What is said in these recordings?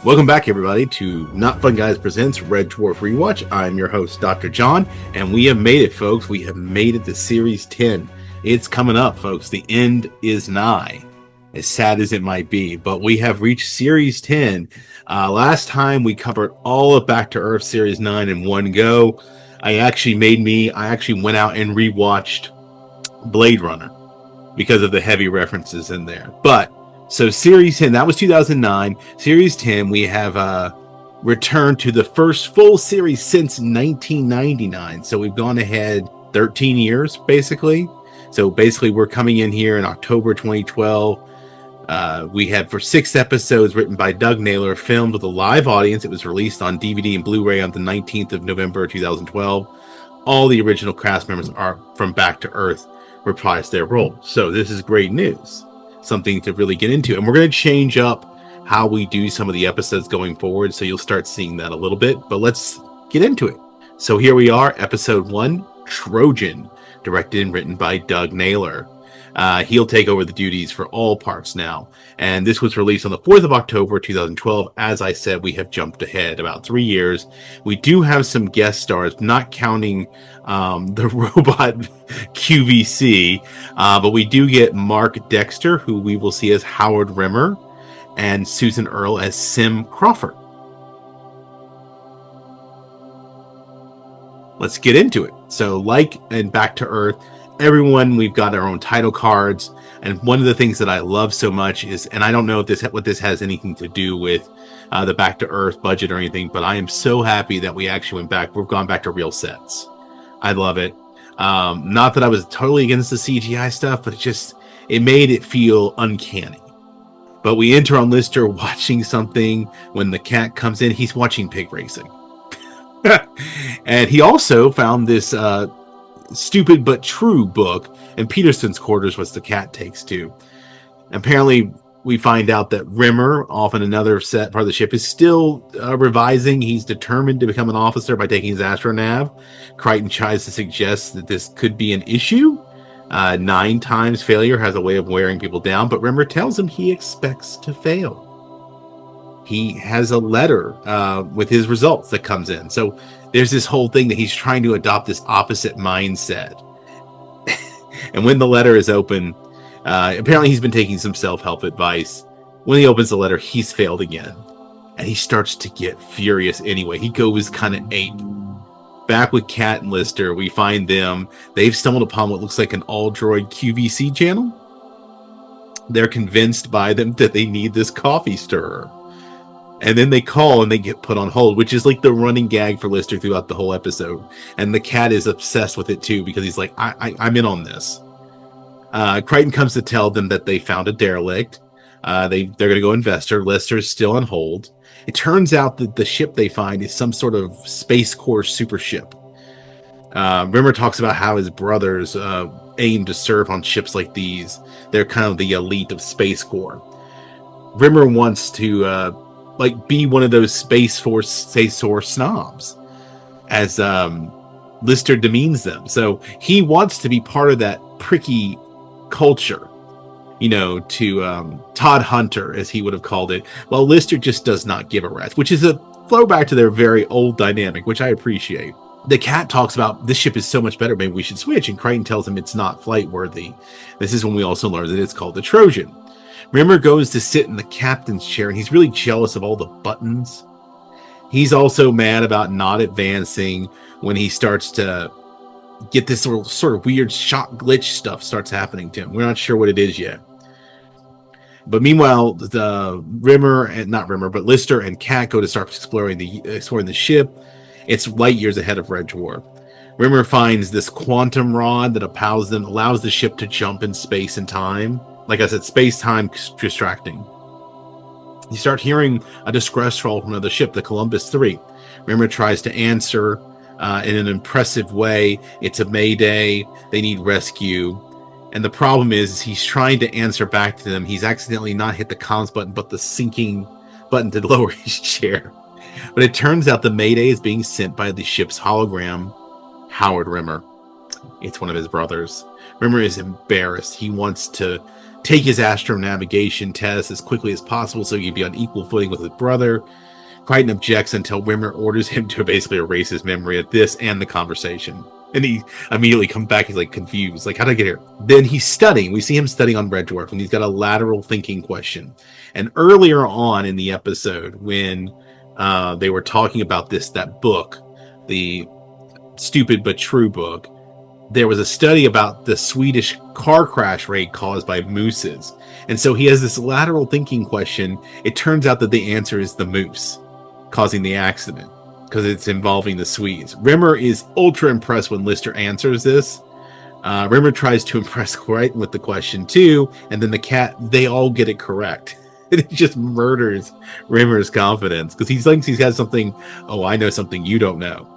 Welcome back, everybody, to Not Fun Guys Presents Red Dwarf Rewatch. I'm your host, Dr. John, and we have made it, folks. We have made it to Series 10. It's coming up, folks. The end is nigh, as sad as it might be, but we have reached Series 10. Last time, we covered all of Back to Earth Series 9 in one go. I actually went out and rewatched Blade Runner because of the heavy references in there. So Series 10, that was 2009. Series 10, we have returned to the first full series since 1999. So we've gone ahead 13 years, basically. So basically, we're coming in here in October 2012. We had for 6 episodes written by Doug Naylor, filmed with a live audience. It was released on DVD and Blu-ray on the 19th of November 2012. All the original cast members are from Back to Earth reprised their role. So this is great news. Something to really get into, and we're going to change up how we do some of the episodes going forward, so you'll start seeing that a little bit, but let's get into it. So here we are, episode 1, Trojan, directed and written by Doug Naylor. He'll take over the duties for all parts now, and this was released on the 4th of October 2012. As I said, we have jumped ahead about 3 years. We do have some guest stars, not counting the robot QVC, but we do get Mark Dexter, who we will see as Howard Rimmer, and Susan Earle as Sim Crawford. Let's get into it. So, like in Back to Earth, everyone, we've got our own title cards, and one of the things that I love so much is, and I don't know if what this has anything to do with the Back to Earth budget or anything, but I am so happy that we actually we've gone back to real sets. I love it. Not that I was totally against the CGI stuff, but it made it feel uncanny. But we enter on Lister watching something. When the cat comes in, he's watching pig racing. And he also found this stupid but true book, and Peterson's quarters was the cat takes to. Apparently, we find out that Rimmer, off in another set part of the ship, is still revising. He's determined to become an officer by taking his Astro-Nav. Crichton tries to suggest that this could be an issue. 9 times failure has a way of wearing people down, but Rimmer tells him he expects to fail. He has a letter with his results that comes in. So there's this whole thing that he's trying to adopt this opposite mindset. And when the letter is open, apparently he's been taking some self-help advice. When he opens the letter, he's failed again. And he starts to get furious anyway. He goes kind of ape. Back with Kat and Lister, we find them. They've stumbled upon what looks like an All-Droid QVC channel. They're convinced by them that they need this coffee stirrer. And then they call and they get put on hold, which is like the running gag for Lister throughout the whole episode. And the cat is obsessed with it too, because he's like, I'm in on this. Crichton comes to tell them that they found a derelict. They're going to go investor. Lister's still on hold. It turns out that the ship they find is some sort of Space Corps super ship. Rimmer talks about how his brothers aim to serve on ships like these. They're kind of the elite of Space Corps. Rimmer wants to be one of those Space Force snobs, as Lister demeans them. So he wants to be part of that pricky culture, to Todd Hunter, as he would have called it. Well, Lister just does not give a rat's, which is a throwback to their very old dynamic, which I appreciate. The cat talks about, this ship is so much better, maybe we should switch, and Crichton tells him it's not flight worthy. This is when we also learn that it's called the Trojan. Rimmer goes to sit in the captain's chair, and he's really jealous of all the buttons. He's also mad about not advancing when he starts to get this sort of weird shock glitch stuff starts happening to him. We're not sure what it is yet. But meanwhile, Lister and Kat go to start exploring the ship. It's light years ahead of Red Dwarf. Rimmer finds this quantum rod that allows the ship to jump in space and time. Like I said, space-time distracting. You start hearing a distress call from another ship, the Columbus 3. Rimmer tries to answer in an impressive way. It's a mayday. They need rescue. And the problem is he's trying to answer back to them. He's accidentally not hit the comms button, but the sinking button to lower his chair. But it turns out the mayday is being sent by the ship's hologram, Howard Rimmer. It's one of his brothers. Rimmer is embarrassed. He wants to take his Astro-Navigation test as quickly as possible so he can be on equal footing with his brother. Crichton objects until Rimmer orders him to basically erase his memory of this and the conversation. And he immediately comes back, he's like confused, like, how did I get here? Then he's studying. We see him studying on Red Dwarf, and he's got a lateral thinking question. And earlier on in the episode, when they were talking about that book, the Stupid But True book, there was a study about the Swedish car crash rate caused by mooses. And so he has this lateral thinking question. It turns out that the answer is the moose causing the accident, because it's involving the Swedes. Rimmer is ultra impressed when Lister answers this. Rimmer tries to impress Crichton with the question too, and then the cat, they all get it correct. It just murders Rimmer's confidence, because he thinks he's got something, oh, I know something you don't know.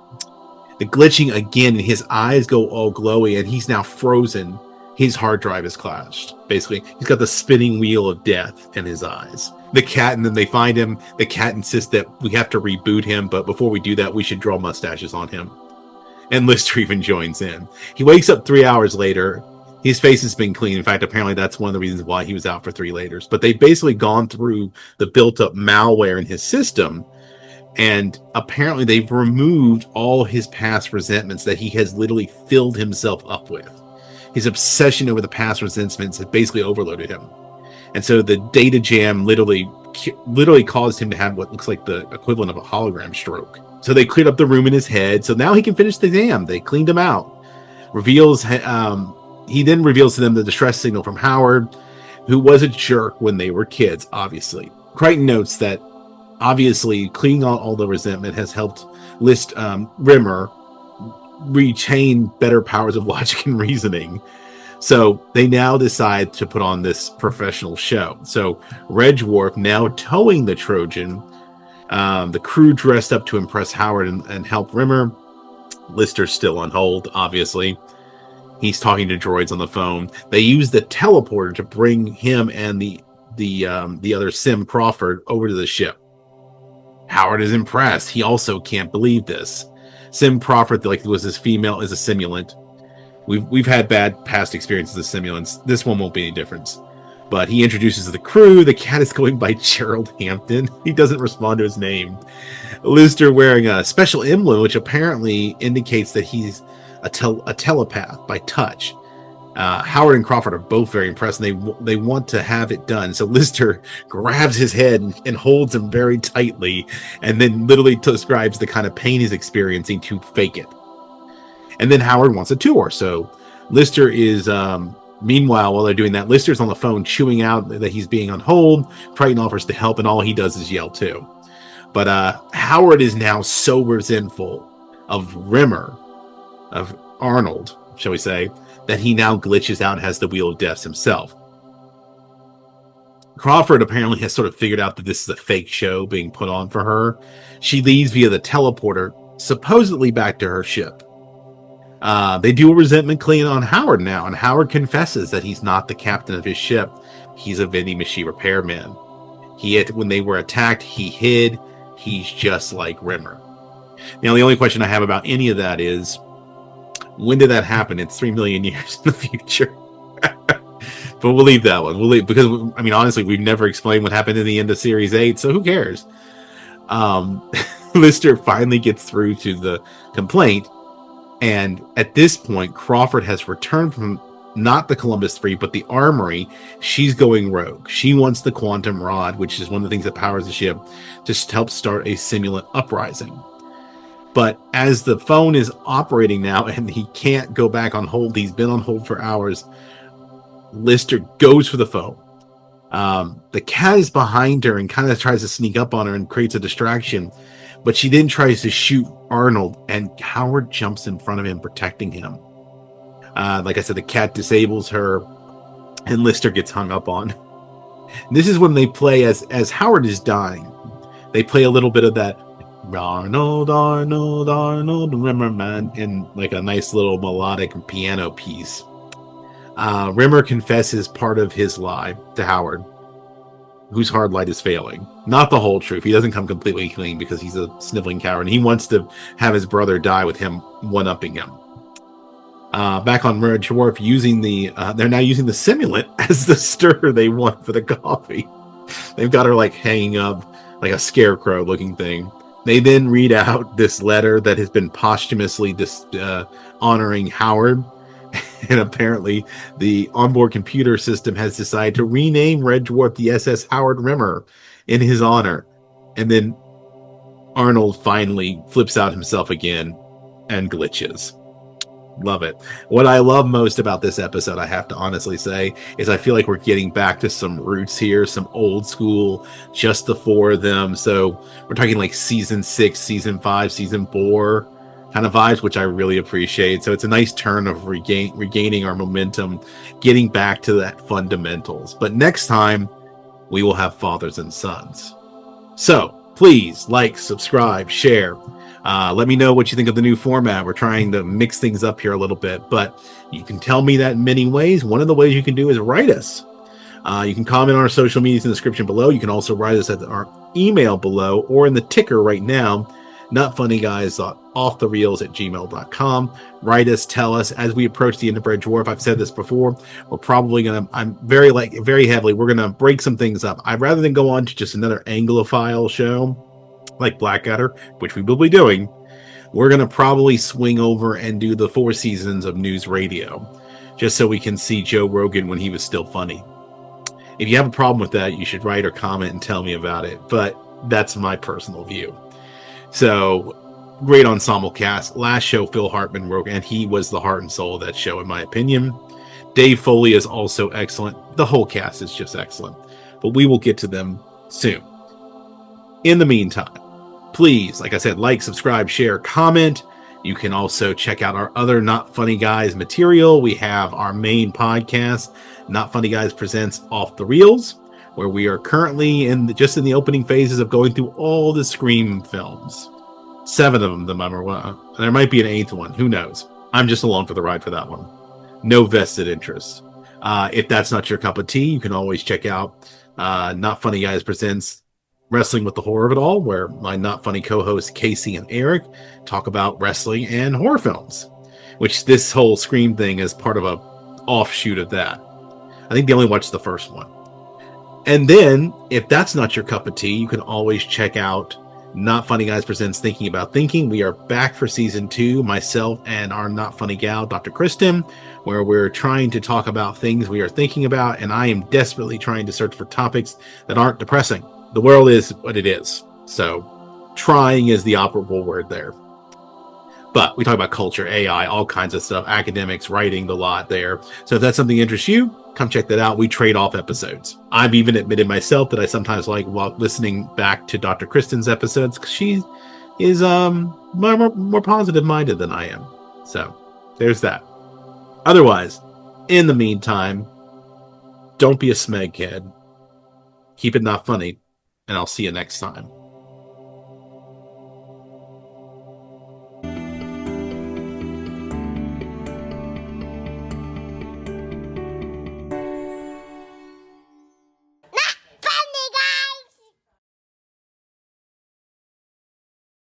The glitching again, and his eyes go all glowy, and he's now frozen. His hard drive has clashed. Basically, he's got the spinning wheel of death in his eyes. The cat, and then they find him. The cat insists that we have to reboot him, but before we do that, we should draw mustaches on him. And Lister even joins in. He wakes up 3 hours later. His face has been clean. In fact, apparently that's one of the reasons why he was out for 3 days. But they've basically gone through the built-up malware in his system, and apparently they've removed all his past resentments that he has literally filled himself up with. His obsession over the past resentments has basically overloaded him. And so the data jam literally caused him to have what looks like the equivalent of a hologram stroke. So they cleared up the room in his head. So now he can finish the exam. They cleaned him out. He then reveals to them the distress signal from Howard, who was a jerk when they were kids, obviously. Crichton notes that obviously cleaning out all the resentment has helped Rimmer retain better powers of logic and reasoning. So they now decide to put on this professional show. So Red Dwarf now towing the Trojan, the crew dressed up to impress Howard and help Rimmer. Lister's still on hold, obviously. He's talking to droids on the phone. They use the teleporter to bring him and the other Sim Crawford over to the ship. Howard is impressed. He also can't believe this. Sim Crawford, like, was his female, is a simulant. We've had bad past experiences with simulants. This one won't be any difference. But he introduces the crew. The cat is going by Gerald Hampton. He doesn't respond to his name. Lister wearing a special emblem, which apparently indicates that he's a telepath by touch. Howard and Crawford are both very impressed, and they want to have it done. So Lister grabs his head and holds him very tightly, and then literally describes the kind of pain he's experiencing to fake it. And then Howard wants a tour. So Lister is, meanwhile, while they're doing that, Lister's on the phone chewing out that he's being on hold. Crichton offers to help, and all he does is yell too. But Howard is now so resentful of Rimmer, of Arnold, shall we say, that he now glitches out and has the Wheel of Death himself. Crawford apparently has sort of figured out that this is a fake show being put on for her. She leaves via the teleporter, supposedly back to her ship. They do a resentment clean on Howard now, and Howard confesses that he's not the captain of his ship. He's a vending machine repairman. When they were attacked, he hid. He's just like Rimmer. Now, the only question I have about any of that is, when did that happen? It's 3 million years in the future. But we'll leave that one. Because, I mean, honestly, we've never explained what happened in the end of Series 8, so who cares? Lister finally gets through to the complaint, and at this point, Crawford has returned from not the Columbus 3, but the Armory. She's going rogue. She wants the quantum rod, which is one of the things that powers the ship, to help start a simulant uprising. But as the phone is operating now and he can't go back on hold, he's been on hold for hours, Lister goes for the phone. The cat is behind her and kind of tries to sneak up on her and creates a distraction. But she then tries to shoot Arnold, and Howard jumps in front of him, protecting him. Like I said, the cat disables her, and Lister gets hung up on. And this is when they play, as Howard is dying, they play a little bit of that Arnold, Arnold, Arnold, Rimmer, man, in like a nice little melodic piano piece. Rimmer confesses part of his lie to Howard, whose hard light is failing. Not the whole truth. He doesn't come completely clean because he's a sniveling coward, and he wants to have his brother die with him one-upping him. back on Red Dwarf using they're now using the simulant as the stir they want for the coffee. They've got her like hanging up like a scarecrow looking thing. They then read out this letter that has been posthumously honoring Howard. And apparently the onboard computer system has decided to rename Red Dwarf the SS Howard Rimmer in his honor. And then Arnold finally flips out himself again and glitches. Love it. What I love most about this episode, I have to honestly say, is I feel like we're getting back to some roots here, some old school, just the four of them. So we're talking like season 6, season 5, season 4 kind of vibes, which I really appreciate. So it's a nice turn of regaining our momentum, getting back to that fundamentals. But next time, we will have fathers and sons. So please like, subscribe, share. Let me know what you think of the new format. We're trying to mix things up here a little bit, but you can tell me that in many ways. One of the ways you can do is write us. You can comment on our social medias in the description below. You can also write us at our email below or in the ticker right now, notfunnyguys.offthereels@gmail.com. Write us, tell us as we approach the end of Red Dwarf. I've said this before. We're probably going to, I'm very heavily, we're going to break some things up. I'd rather than go on to just another Anglophile show like Blackadder, which we will be doing, we're going to probably swing over and do the 4 seasons of news radio, just so we can see Joe Rogan when he was still funny. If you have a problem with that, you should write or comment and tell me about it, but that's my personal view. So, great ensemble cast. Last show, Phil Hartman wrote, and he was the heart and soul of that show, in my opinion. Dave Foley is also excellent. The whole cast is just excellent, but we will get to them soon. In the meantime, please, like I said, like, subscribe, share, comment. You can also check out our other Not Funny Guys material. We have our main podcast, Not Funny Guys Presents Off the Reels, where we are currently just in the opening phases of going through all the Scream films. 7 of them, there might be an 8th one. Who knows? I'm just along for the ride for that one. No vested interest. If that's not your cup of tea, you can always check out Not Funny Guys Presents Wrestling with the Horror of It All, where my Not Funny co-hosts Casey and Eric talk about wrestling and horror films, which this whole Scream thing is part of a offshoot of that. I think they only watched the first one. And then, if that's not your cup of tea, you can always check out Not Funny Guys Presents Thinking About Thinking. We are back for season 2, myself and our Not Funny gal, Dr. Kristen, where we're trying to talk about things we are thinking about, and I am desperately trying to search for topics that aren't depressing. The world is what it is, so trying is the operable word there. But we talk about culture, AI, all kinds of stuff, academics, writing, the lot there. So if that's something that interests you, come check that out. We trade off episodes. I've even admitted myself that I sometimes like while listening back to Dr. Kristen's episodes, because she is more positive-minded than I am. So there's that. Otherwise, in the meantime, don't be a smeghead. Keep it not funny, and I'll see you next time.